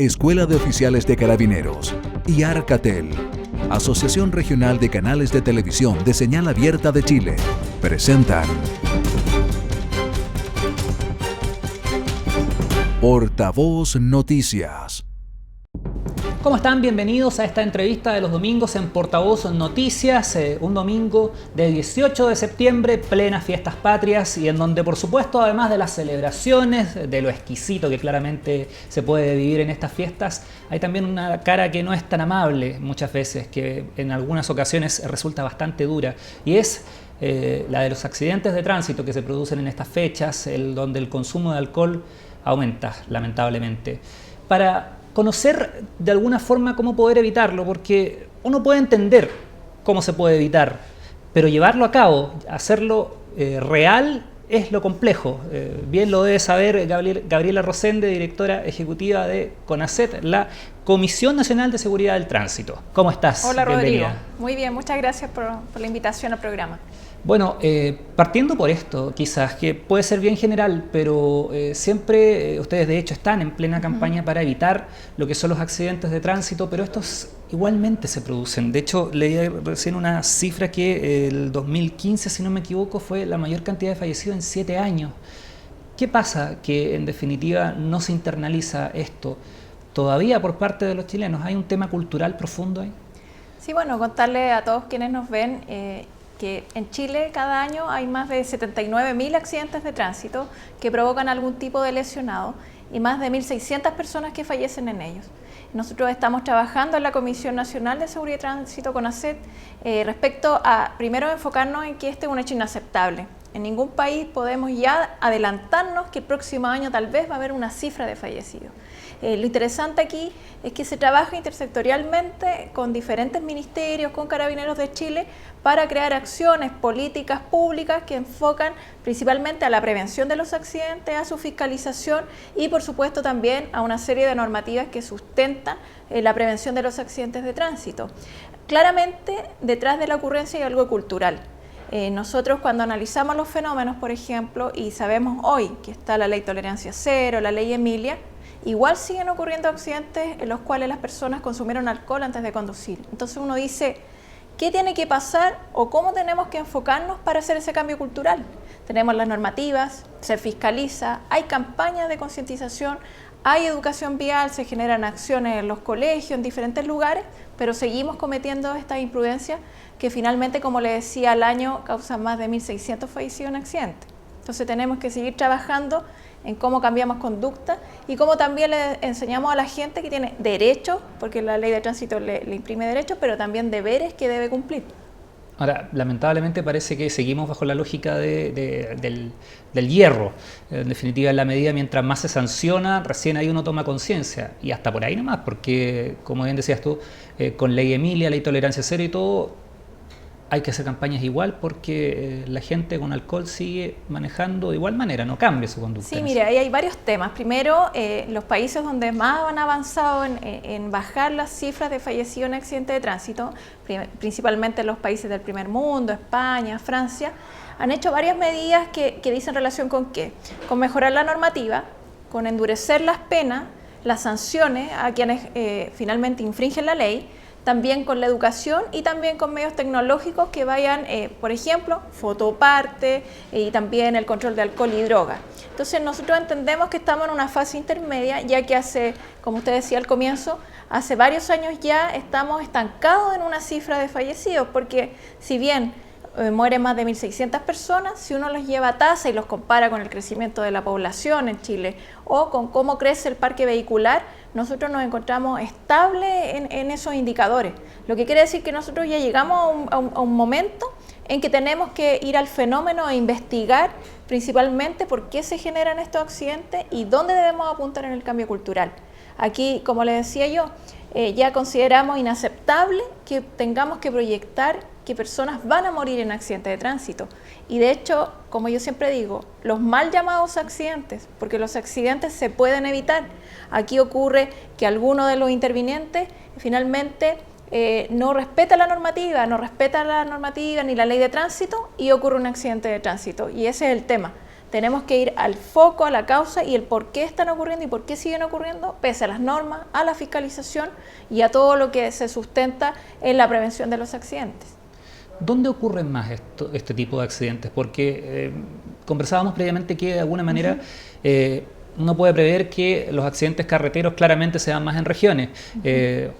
Escuela de Oficiales de Carabineros y Arcatel, Asociación Regional de Canales de Televisión de Señal Abierta de Chile, presentan Portavoz Noticias. ¿Cómo están? Bienvenidos a esta entrevista de los domingos en Portavoz Noticias, un domingo de 18 de septiembre, plenas fiestas patrias, y en donde por supuesto, además de las celebraciones, de lo exquisito que claramente se puede vivir en estas fiestas, hay también una cara que no es tan amable muchas veces, que en algunas ocasiones resulta bastante dura, y es la de los accidentes de tránsito que se producen en estas fechas, donde el consumo de alcohol aumenta, lamentablemente. Para conocer de alguna forma cómo poder evitarlo, porque uno puede entender cómo se puede evitar, pero llevarlo a cabo, hacerlo real, es lo complejo. Bien lo debe saber Gabriela Rosende, directora ejecutiva de CONACET, la Comisión Nacional de Seguridad del Tránsito. ¿Cómo estás? Hola, Rodrigo. Bienvenida. Muy bien, muchas gracias por la invitación al programa. Bueno, partiendo por esto, quizás, que puede ser bien general, pero siempre ustedes de hecho están en plena campaña para evitar lo que son los accidentes de tránsito, pero estos igualmente se producen. De hecho, leí recién una cifra que el 2015, si no me equivoco, fue la mayor cantidad de fallecidos en 7 años. ¿Qué pasa que en definitiva no se internaliza esto todavía por parte de los chilenos? ¿Hay un tema cultural profundo ahí? Sí, bueno, contarle a todos quienes nos ven que en Chile cada año hay más de 79.000 accidentes de tránsito que provocan algún tipo de lesionado y más de 1.600 personas que fallecen en ellos. Nosotros estamos trabajando en la Comisión Nacional de Seguridad y Tránsito, CONACET, respecto a, primero, enfocarnos en que este es un hecho inaceptable. En ningún país podemos ya adelantarnos que el próximo año tal vez va a haber una cifra de fallecidos. Lo interesante aquí es que se trabaja intersectorialmente con diferentes ministerios, con Carabineros de Chile, para crear acciones políticas públicas que enfocan principalmente a la prevención de los accidentes, a su fiscalización y por supuesto también a una serie de normativas que sustentan la prevención de los accidentes de tránsito. Claramente detrás de la ocurrencia hay algo cultural. Nosotros cuando analizamos los fenómenos, por ejemplo, y sabemos hoy que está la ley Tolerancia Cero, la ley Emilia, igual siguen ocurriendo accidentes en los cuales las personas consumieron alcohol antes de conducir. Entonces uno dice, ¿qué tiene que pasar o cómo tenemos que enfocarnos para hacer ese cambio cultural? Tenemos las normativas, se fiscaliza, hay campañas de concientización, hay educación vial, se generan acciones en los colegios, en diferentes lugares, pero seguimos cometiendo estas imprudencias que finalmente, como le decía, al año causan más de 1.600 fallecidos en accidentes. Entonces tenemos que seguir trabajando en cómo cambiamos conducta y cómo también le enseñamos a la gente que tiene derechos, porque la ley de tránsito le imprime derechos, pero también deberes que debe cumplir. Ahora, lamentablemente parece que seguimos bajo la lógica del hierro. En definitiva, en la medida mientras más se sanciona, recién ahí uno toma conciencia. Y hasta por ahí nomás, porque, como bien decías tú, con ley Emilia, ley Tolerancia Cero y todo, hay que hacer campañas igual porque la gente con alcohol sigue manejando de igual manera, no cambia su conducta. Sí, mire, ahí hay varios temas. Primero, los países donde más han avanzado en bajar las cifras de fallecidos en accidentes de tránsito, principalmente los países del primer mundo, España, Francia, han hecho varias medidas que dicen relación con qué. Con mejorar la normativa, con endurecer las penas, las sanciones a quienes finalmente infringen la ley, también con la educación y también con medios tecnológicos que vayan, por ejemplo, fotoparte y también el control de alcohol y droga. Entonces nosotros entendemos que estamos en una fase intermedia, ya que hace, como usted decía al comienzo, hace varios años ya estamos estancados en una cifra de fallecidos, porque si bien mueren más de 1.600 personas, si uno los lleva a tasa y los compara con el crecimiento de la población en Chile o con cómo crece el parque vehicular, nosotros nos encontramos estables en esos indicadores. Lo que quiere decir que nosotros ya llegamos a un momento en que tenemos que ir al fenómeno e investigar principalmente por qué se generan estos accidentes y dónde debemos apuntar en el cambio cultural. Aquí, como le decía yo, ya consideramos inaceptable que tengamos que proyectar que personas van a morir en accidentes de tránsito. Y de hecho, como yo siempre digo, los mal llamados accidentes, porque los accidentes se pueden evitar. Aquí ocurre que alguno de los intervinientes finalmente no respeta la normativa ni la ley de tránsito y ocurre un accidente de tránsito. Y ese es el tema. tenemos que ir al foco, a la causa y el por qué están ocurriendo y por qué siguen ocurriendo, pese a las normas, a la fiscalización y a todo lo que se sustenta en la prevención de los accidentes. ¿Dónde ocurren más este tipo de accidentes? Porque conversábamos previamente que de alguna manera uno puede prever que los accidentes carreteros claramente se dan más en regiones.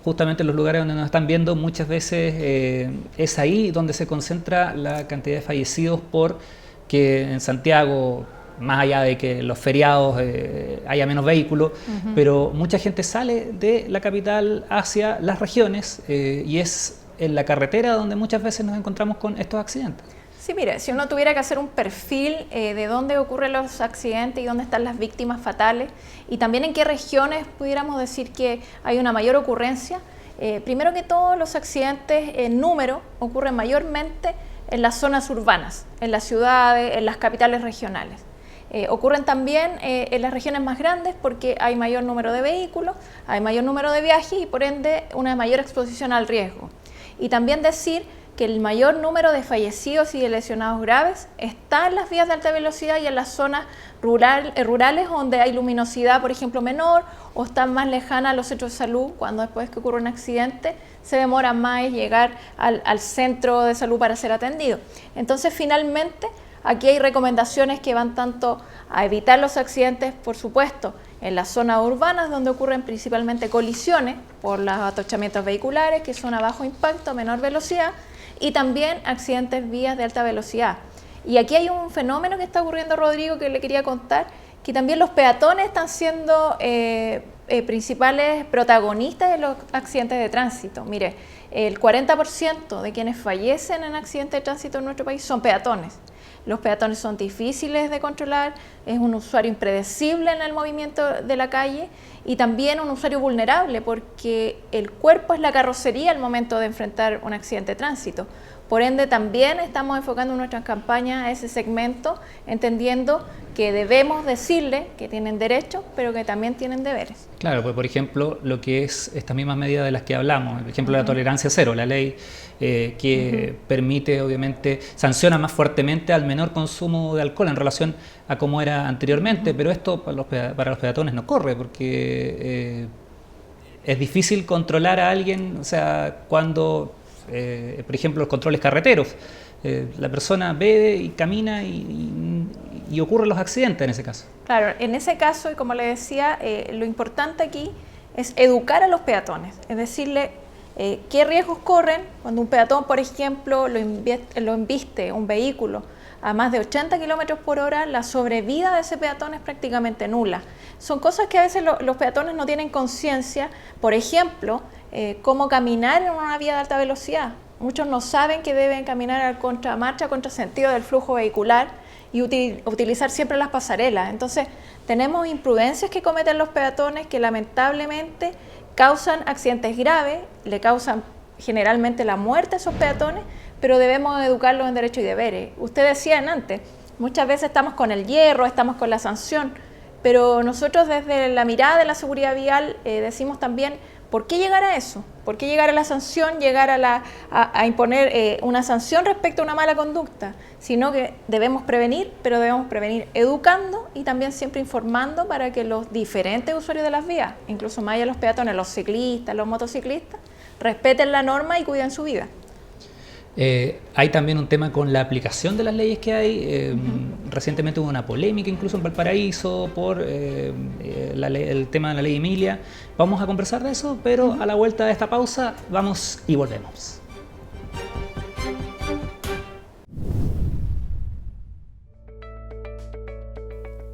Justamente en los lugares donde nos están viendo muchas veces es ahí donde se concentra la cantidad de fallecidos, porque en Santiago, más allá de que los feriados haya menos vehículos, pero mucha gente sale de la capital hacia las regiones y es en la carretera donde muchas veces nos encontramos con estos accidentes. Sí, mire, si uno tuviera que hacer un perfil de dónde ocurren los accidentes y dónde están las víctimas fatales y también en qué regiones pudiéramos decir que hay una mayor ocurrencia, primero que todo los accidentes en número ocurren mayormente en las zonas urbanas, en las ciudades, en las capitales regionales. Ocurren también en las regiones más grandes porque hay mayor número de vehículos, hay mayor número de viajes y por ende una mayor exposición al riesgo. Y también decir que el mayor número de fallecidos y de lesionados graves está en las vías de alta velocidad y en las zonas rurales donde hay luminosidad, por ejemplo, menor, o están más lejanas a los centros de salud, cuando después que ocurre un accidente se demora más en llegar al centro de salud para ser atendido. Entonces, finalmente, aquí hay recomendaciones que van tanto a evitar los accidentes, por supuesto, en las zonas urbanas donde ocurren principalmente colisiones por los atochamientos vehiculares que son a bajo impacto, a menor velocidad, y también accidentes vías de alta velocidad. Y aquí hay un fenómeno que está ocurriendo, Rodrigo, que le quería contar, que también los peatones están siendo principales protagonistas de los accidentes de tránsito. Mire, el 40% de quienes fallecen en accidentes de tránsito en nuestro país son peatones. Los peatones son difíciles de controlar, es un usuario impredecible en el movimiento de la calle y también un usuario vulnerable porque el cuerpo es la carrocería al momento de enfrentar un accidente de tránsito. Por ende, también estamos enfocando nuestras campañas a ese segmento, entendiendo que debemos decirle que tienen derechos, pero que también tienen deberes. Claro, pues por ejemplo, lo que es estas mismas medidas de las que hablamos, por ejemplo, la tolerancia cero, la ley que permite, obviamente, sanciona más fuertemente al menor consumo de alcohol en relación a cómo era anteriormente, pero esto para los peatones no corre, porque es difícil controlar a alguien, o sea, cuando... por ejemplo, los controles carreteros. La persona bebe y camina y ocurren los accidentes en ese caso. Claro, en ese caso, y como le decía, lo importante aquí es educar a los peatones, es decirle qué riesgos corren cuando un peatón, por ejemplo, lo embiste un vehículo a más de 80 kilómetros por hora, la sobrevida de ese peatón es prácticamente nula. Son cosas que a veces los peatones no tienen conciencia, por ejemplo, cómo caminar en una vía de alta velocidad. Muchos no saben que deben caminar al contramarcha, contrasentido del flujo vehicular y utilizar siempre las pasarelas. Entonces, tenemos imprudencias que cometen los peatones que lamentablemente causan accidentes graves, le causan generalmente la muerte a esos peatones, pero debemos educarlos en derechos y deberes. Usted decía antes, muchas veces estamos con el hierro, estamos con la sanción, pero nosotros desde la mirada de la seguridad vial decimos también, ¿por qué llegar a eso? ¿Por qué llegar a la sanción, llegar a imponer una sanción respecto a una mala conducta? Sino que debemos prevenir, pero debemos prevenir educando y también siempre informando para que los diferentes usuarios de las vías, incluso más allá de los peatones, los ciclistas, los motociclistas, respeten la norma y cuiden su vida. Hay también un tema con la aplicación de las leyes que hay. Recientemente hubo una polémica incluso en Valparaíso por el tema de la ley Emilia. Vamos a conversar de eso, pero a la vuelta de esta pausa vamos y volvemos.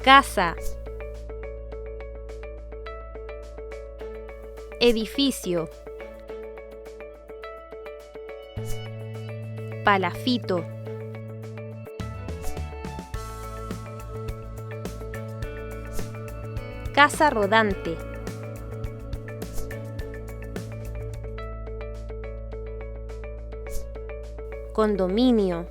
Casa. Edificio. Palafito. Casa rodante. Condominio.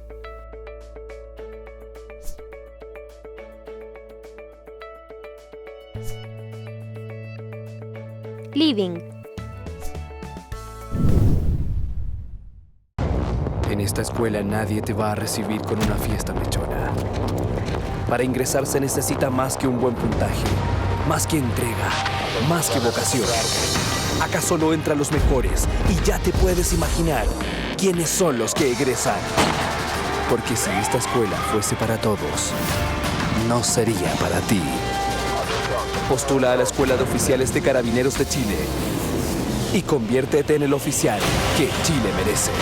Living. En esta escuela nadie te va a recibir con una fiesta mechona. Para ingresar se necesita más que un buen puntaje, más que entrega, más que vocación. Acá solo entran los mejores y ya te puedes imaginar quiénes son los que egresan. Porque si esta escuela fuese para todos, no sería para ti. Postula a la Escuela de Oficiales de Carabineros de Chile y conviértete en el oficial que Chile merece.